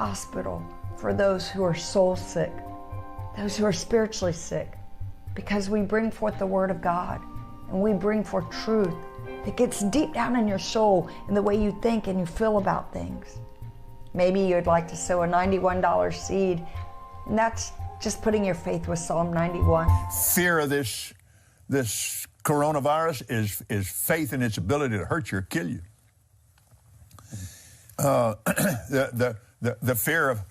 hospital for those who are soul sick, those who are spiritually sick, because we bring forth the Word of God and we bring forth truth that gets deep down in your soul in the way you think and you feel about things. Maybe you'd like to sow a $91 seed, and that's just putting your faith with Psalm 91. Fear of this coronavirus is faith in its ability to hurt you or kill you. The fear of,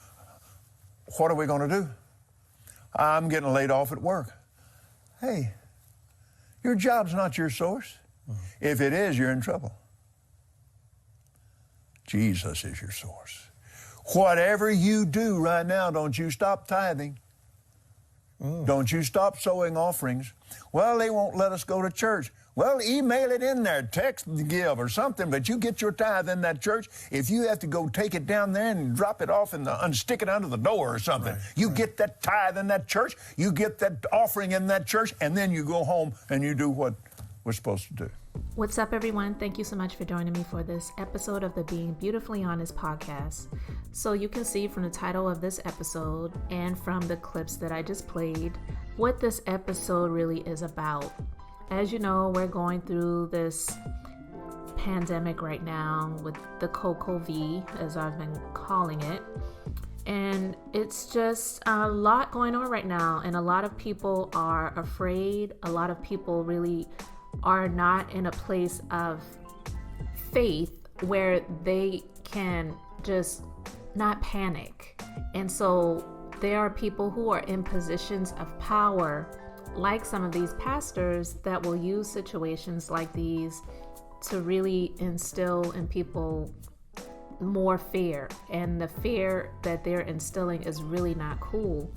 what are we going to do? I'm getting laid off at work. Hey, your job's not your source. If it is, you're in trouble. Jesus is your source. Whatever you do right now, don't you stop tithing. Don't you stop sowing offerings. Well, they won't let us go to church. Well, email it in there, text give or something, but you get your tithe in that church. If you have to go take it down there and drop it off and stick it under the door or something, you get that tithe in that church, you get that offering in that church, and then you go home and you do what we're supposed to do. What's up, everyone? Thank you so much for joining me for this episode of the Being Beautifully Honest podcast. So you can see from the title of this episode and from the clips that I just played what this episode really is about. As you know, we're going through this pandemic right now with the COVID, as I've been calling it. And it's just a lot going on right now. And a lot of people are afraid. A lot of people really are not in a place of faith where they can just not panic. And so there are people who are in positions of power, like some of these pastors, that will use situations like these to really instill in people more fear. And the fear that they're instilling is really not cool.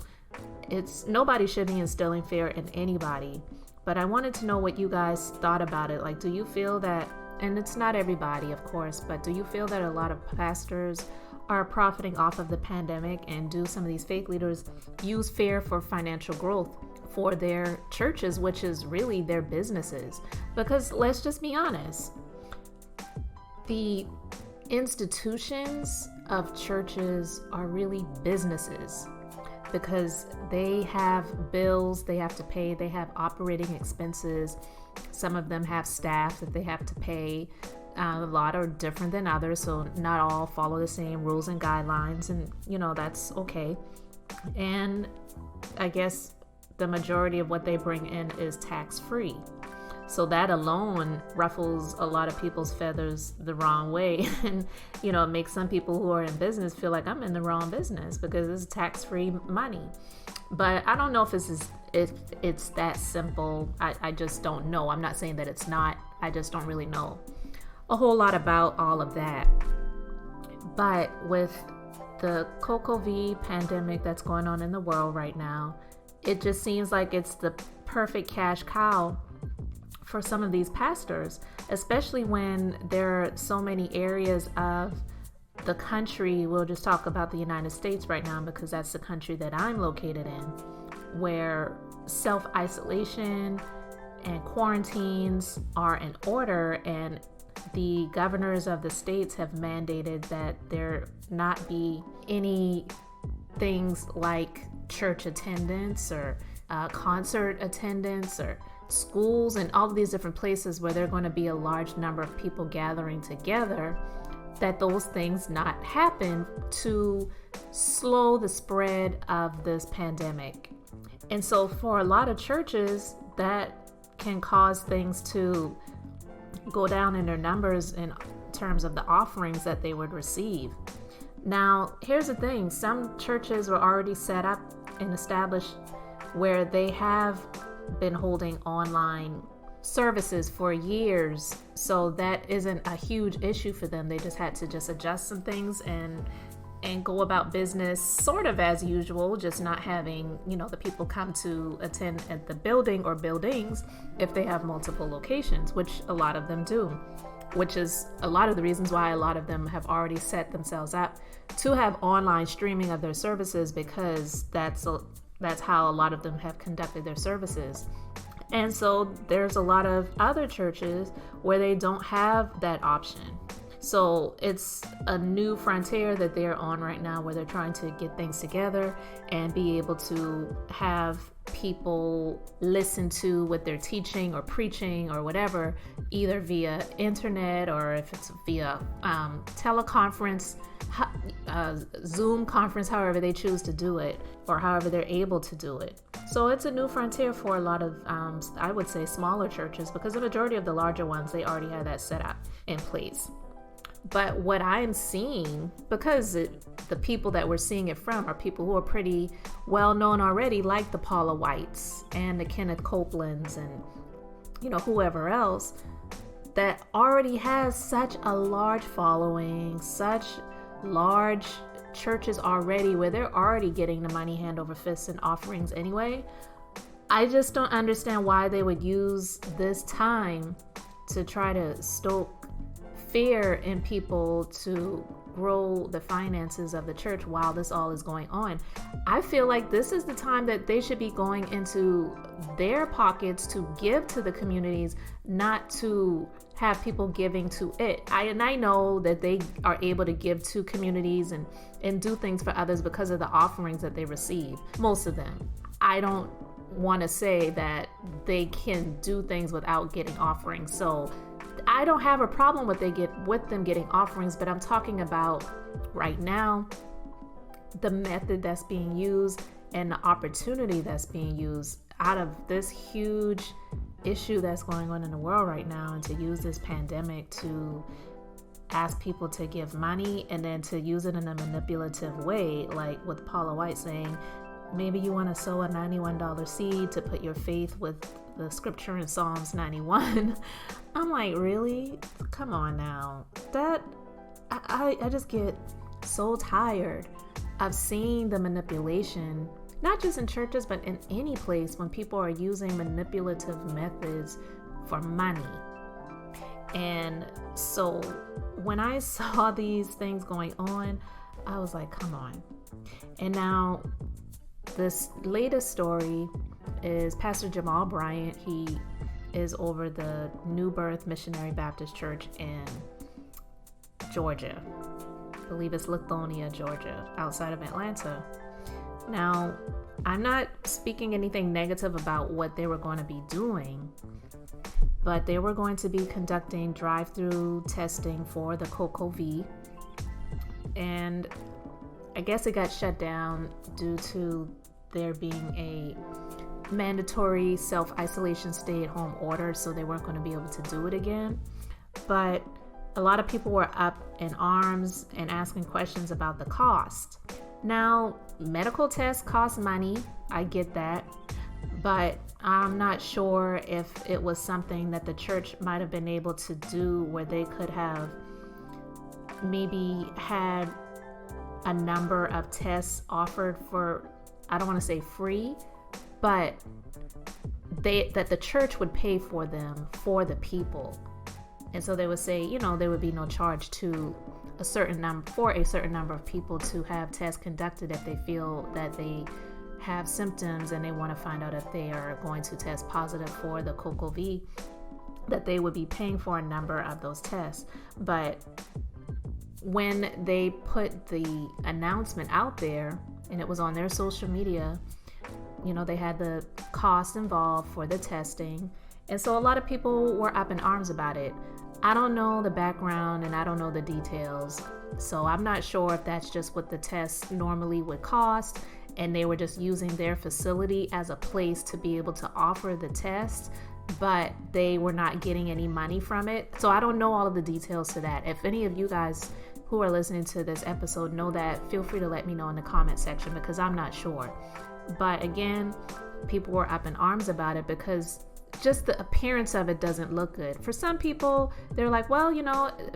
Nobody should be instilling fear in anybody. But I wanted to know what you guys thought about it. Like, do you feel that, and it's not everybody, of course, but do you feel that a lot of pastors are profiting off of the pandemic, and do some of these faith leaders use fear for financial growth for their churches, which is really their businesses? Because let's just be honest, the institutions of churches are really businesses, because they have bills they have to pay, they have operating expenses. Some of them have staff that they have to pay. A lot are different than others, so not all follow the same rules and guidelines, and that's okay. And I guess the majority of what they bring in is tax-free. So that alone ruffles a lot of people's feathers the wrong way. And, it makes some people who are in business feel like I'm in the wrong business because it's tax-free money. But I don't know if it's that simple. I just don't know. I'm not saying that it's not. I just don't really know a whole lot about all of that. But with the COVID pandemic that's going on in the world right now, it just seems like it's the perfect cash cow for some of these pastors, especially when there are so many areas of the country. We'll just talk about the United States right now because that's the country that I'm located in, where self-isolation and quarantines are in order, and the governors of the states have mandated that there not be any things like church attendance or concert attendance or schools and all of these different places where there are going to be a large number of people gathering together, that those things not happen to slow the spread of this pandemic. And so for a lot of churches, that can cause things to go down in their numbers in terms of the offerings that they would receive. Now, here's the thing. Some churches were already set up and established where they have been holding online services for years, so that isn't a huge issue for them. They just had to adjust some things and go about business sort of as usual, just not having the people come to attend at the building or buildings if they have multiple locations, which a lot of them do, which is a lot of the reasons why a lot of them have already set themselves up to have online streaming of their services, because that's how a lot of them have conducted their services. And so there's a lot of other churches where they don't have that option. So it's a new frontier that they're on right now, where they're trying to get things together and be able to have people listen to what they're teaching or preaching or whatever, either via internet or if it's via teleconference, Zoom conference, however they choose to do it, or however they're able to do it. So it's a new frontier for a lot of, I would say, smaller churches, because the majority of the larger ones, they already have that set up in place. But what I'm seeing, because the people that we're seeing it from are people who are pretty well known already, like the Paula Whites and the Kenneth Copelands and, whoever else, that already has such a large following, such large churches already, where they're already getting the money hand over fist and offerings anyway. I just don't understand why they would use this time to try to stoke fear in people to grow the finances of the church while this all is going on. I feel like this is the time that they should be going into their pockets to give to the communities, not to have people giving to it. I know that they are able to give to communities and do things for others because of the offerings that they receive, most of them. I don't want to say that they can do things without getting offerings. So I don't have a problem with them getting offerings, but I'm talking about right now the method that's being used and the opportunity that's being used out of this huge issue that's going on in the world right now, and to use this pandemic to ask people to give money and then to use it in a manipulative way, like with Paula White saying, maybe you want to sow a $91 seed to put your faith with the scripture in Psalms 91. I'm like, really? Come on now. I just get so tired of seeing the manipulation, not just in churches, but in any place when people are using manipulative methods for money. And so when I saw these things going on, I was like, come on. And now this latest story is Pastor Jamal Bryant. He is over the New Birth Missionary Baptist Church in Georgia. I believe it's Lithonia, Georgia, outside of Atlanta. Now, I'm not speaking anything negative about what they were going to be doing, but they were going to be conducting drive-through testing for the CocoV. And I guess it got shut down due to there being a mandatory self-isolation stay-at-home order, so they weren't going to be able to do it again. But a lot of people were up in arms and asking questions about the cost. Now, medical tests cost money, I get that, but I'm not sure if it was something that the church might have been able to do where they could have maybe had a number of tests offered for, I don't want to say free, but that the church would pay for them for the people. And so they would say, there would be no charge to a certain number of people to have tests conducted if they feel that they have symptoms and they want to find out if they are going to test positive for the CocoV, that they would be paying for a number of those tests. But when they put the announcement out there and it was on their social media, they had the cost involved for the testing. And so a lot of people were up in arms about it. I don't know the background and I don't know the details. So I'm not sure if that's just what the tests normally would cost, and they were just using their facility as a place to be able to offer the test, but they were not getting any money from it. So I don't know all of the details to that. If any of you guys who are listening to this episode know that, feel free to let me know in the comment section, because I'm not sure. But again, people were up in arms about it because just the appearance of it doesn't look good. For some people, they're like, well,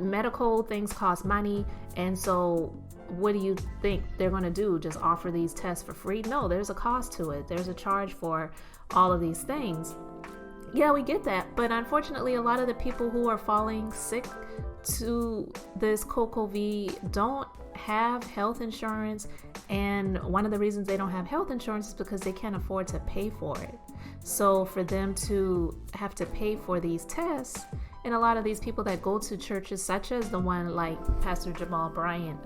medical things cost money, and so what do you think they're going to do? Just offer these tests for free? No, there's a cost to it. There's a charge for all of these things. Yeah, we get that, but unfortunately, a lot of the people who are falling sick to this CocoV don't have health insurance, and one of the reasons they don't have health insurance is because they can't afford to pay for it. So for them to have to pay for these tests And a lot of these people that go to churches such as the one like Pastor Jamal Bryant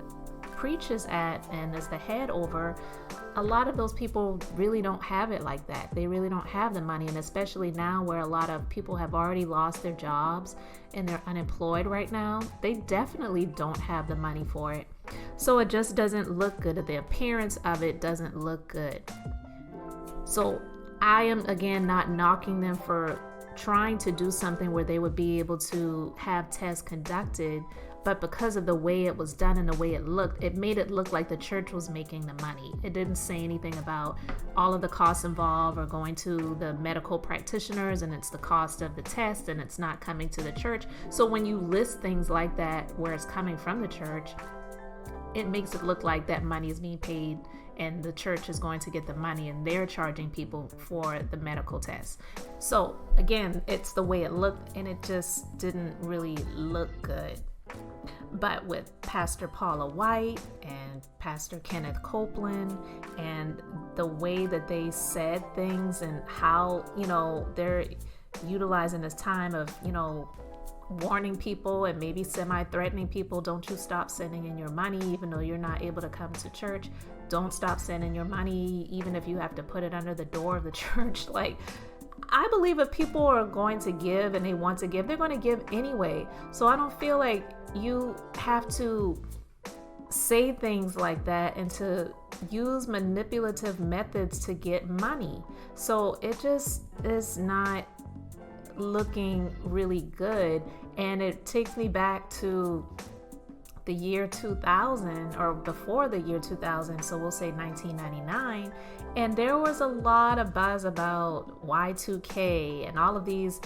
preaches at and is the head over, a lot of those people really don't have it like that. They really don't have the money. And especially now where a lot of people have already lost their jobs and they're unemployed right now, they definitely don't have the money for it. So it just doesn't look good. The appearance of it doesn't look good. So I am, again, not knocking them for trying to do something where they would be able to have tests conducted, but because of the way it was done and the way it looked, it made it look like the church was making the money. It didn't say anything about all of the costs involved or going to the medical practitioners, and it's the cost of the test and it's not coming to the church. So when you list things like that where it's coming from the church, it makes it look like that money is being paid and the church is going to get the money and they're charging people for the medical tests. So again, it's the way it looked, and it just didn't really look good. But with Pastor Paula White and Pastor Kenneth Copeland and the way that they said things and how, they're utilizing this time of, warning people and maybe semi-threatening people, don't you stop sending in your money even though you're not able to come to church. Don't stop sending your money even if you have to put it under the door of the church. Like, I believe if people are going to give and they want to give, they're going to give anyway. So I don't feel like you have to say things like that and to use manipulative methods to get money. So it just is not looking really good. And it takes me back to the year 2000 or before the year 2000. So we'll say 1999. And there was a lot of buzz about Y2K and all of these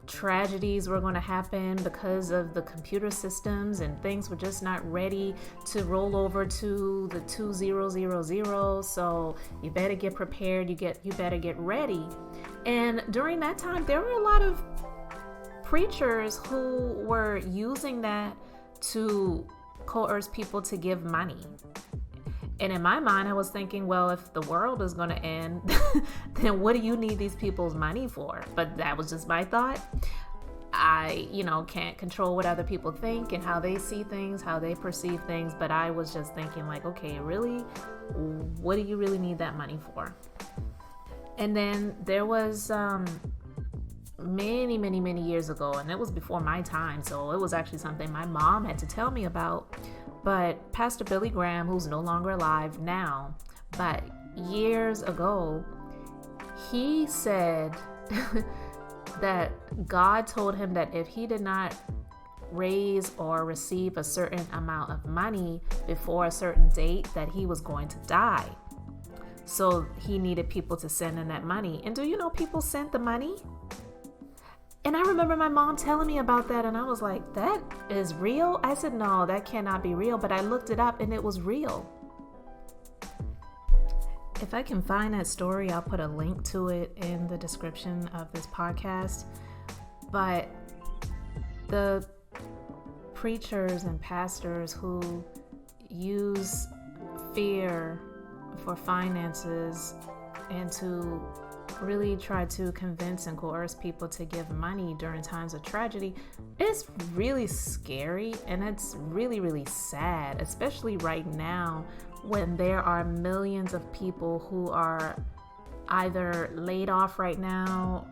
tragedies were going to happen because of the computer systems, and things were just not ready to roll over to the 2000. So you better get prepared. You better get ready. And during that time, there were a lot of preachers who were using that to coerce people to give money. And in my mind, I was thinking, well, if the world is going to end, then what do you need these people's money for? But that was just my thought. I, can't control what other people think and how they see things, how they perceive things. But I was just thinking like, okay, really, what do you really need that money for? And then there was many years ago, and it was before my time. So it was actually something my mom had to tell me about. But Pastor Billy Graham, who's no longer alive now, but years ago, he said that God told him that if he did not raise or receive a certain amount of money before a certain date, that he was going to die. So he needed people to send in that money. And do you know people sent the money? And I remember my mom telling me about that, and I was like, that is real? I said, no, that cannot be real. But I looked it up and it was real. If I can find that story, I'll put a link to it in the description of this podcast. But the preachers and pastors who use fear for finances and to really try to convince and coerce people to give money during times of tragedy, it's really scary, and it's really sad, especially right now when there are millions of people who are either laid off right now,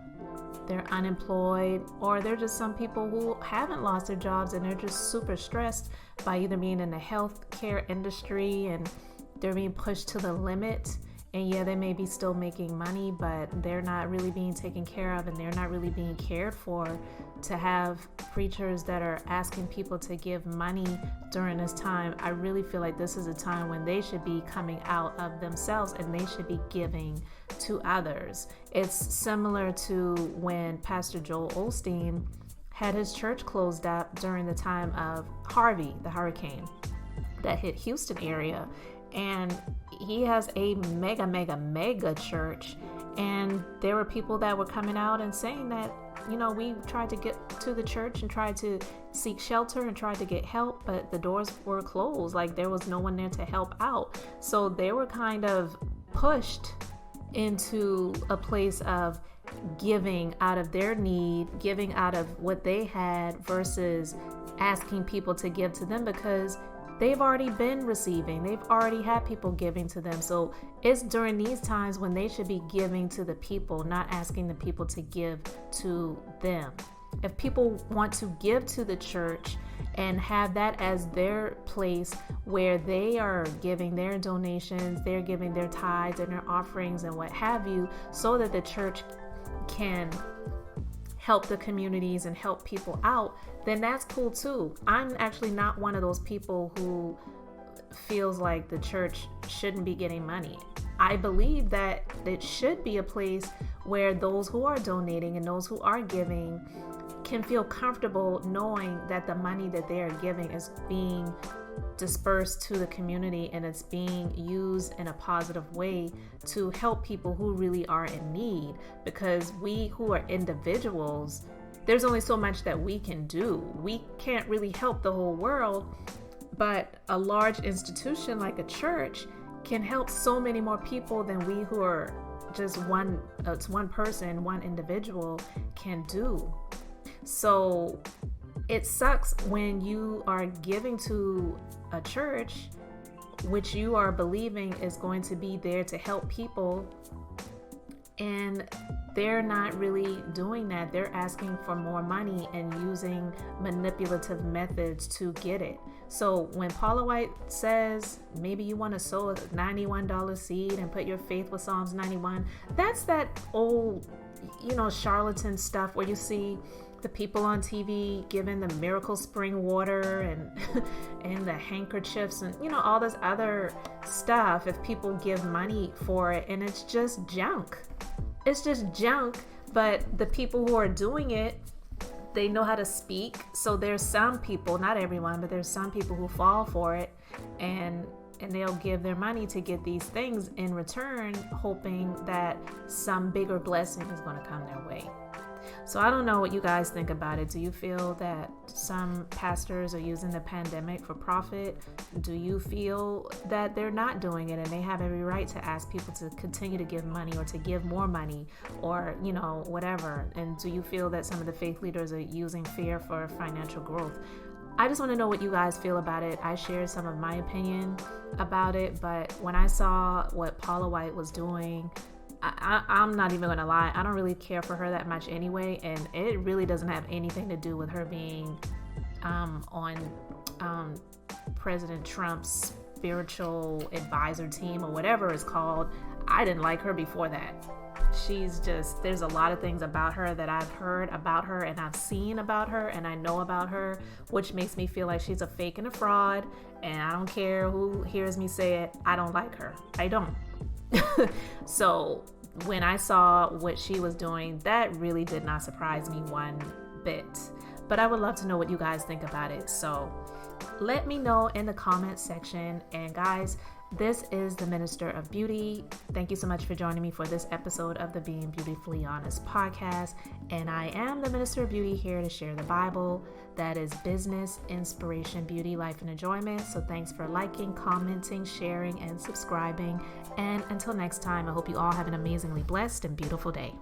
they're unemployed, or they're just some people who haven't lost their jobs and they're just super stressed by either being in the healthcare industry and they're being pushed to the limit. And yeah, they may be still making money, but they're not really being taken care of and they're not really being cared for. To have preachers that are asking people to give money during this time, I really feel like this is a time when they should be coming out of themselves and they should be giving to others. It's similar to when Pastor Joel Osteen had his church closed up during the time of Harvey, the hurricane that hit Houston area. And he has a mega church. And there were people that were coming out and saying that, we tried to get to the church and tried to seek shelter and tried to get help, but the doors were closed. Like, there was no one there to help out. So they were kind of pushed into a place of giving out of their need, giving out of what they had versus asking people to give to them, because they've already been receiving. They've already had people giving to them. So it's during these times when they should be giving to the people, not asking the people to give to them. If people want to give to the church and have that as their place where they are giving their donations, they're giving their tithes and their offerings and what have you, so that the church can help the communities and help people out, then that's cool too. I'm actually not one of those people who feels like the church shouldn't be getting money. I believe that it should be a place where those who are donating and those who are giving can feel comfortable knowing that the money that they are giving is being dispersed to the community and it's being used in a positive way to help people who really are in need. Because we who are individuals, there's only so much that we can do. We can't really help the whole world, but a large institution like a church can help so many more people than we who are just one person, one individual can do. So it sucks when you are giving to a church which you are believing is going to be there to help people, and they're not really doing that. They're asking for more money and using manipulative methods to get it. So when Paula White says maybe you want to sow a $91 seed and put your faith with Psalms 91, that's that old, charlatan stuff where you see the people on TV giving the miracle spring water and the handkerchiefs and all this other stuff if people give money for it, and it's just junk. It's just junk, but the people who are doing it, they know how to speak. So there's some people, not everyone, but there's some people who fall for it and they'll give their money to get these things in return, hoping that some bigger blessing is going to come their way. So I don't know what you guys think about it. Do you feel that some pastors are using the pandemic for profit? Do you feel that they're not doing it and they have every right to ask people to continue to give money or to give more money or, whatever? And do you feel that some of the faith leaders are using fear for financial growth? I just want to know what you guys feel about it. I shared some of my opinion about it, but when I saw what Paula White was doing, I'm not even going to lie. I don't really care for her that much anyway. And it really doesn't have anything to do with her being on President Trump's spiritual advisor team or whatever it's called. I didn't like her before that. There's a lot of things about her that I've heard about her and I've seen about her and I know about her, which makes me feel like she's a fake and a fraud. And I don't care who hears me say it. I don't like her. I don't. So when I saw what she was doing, that really did not surprise me one bit. But I would love to know what you guys think about it. So let me know in the comment section. And guys, this is the Minister of Beauty. Thank you so much for joining me for this episode of the Being Beautifully Honest podcast. And I am the Minister of Beauty, here to share the Bible. That is business, inspiration, beauty, life, and enjoyment. So thanks for liking, commenting, sharing, and subscribing. And until next time, I hope you all have an amazingly blessed and beautiful day.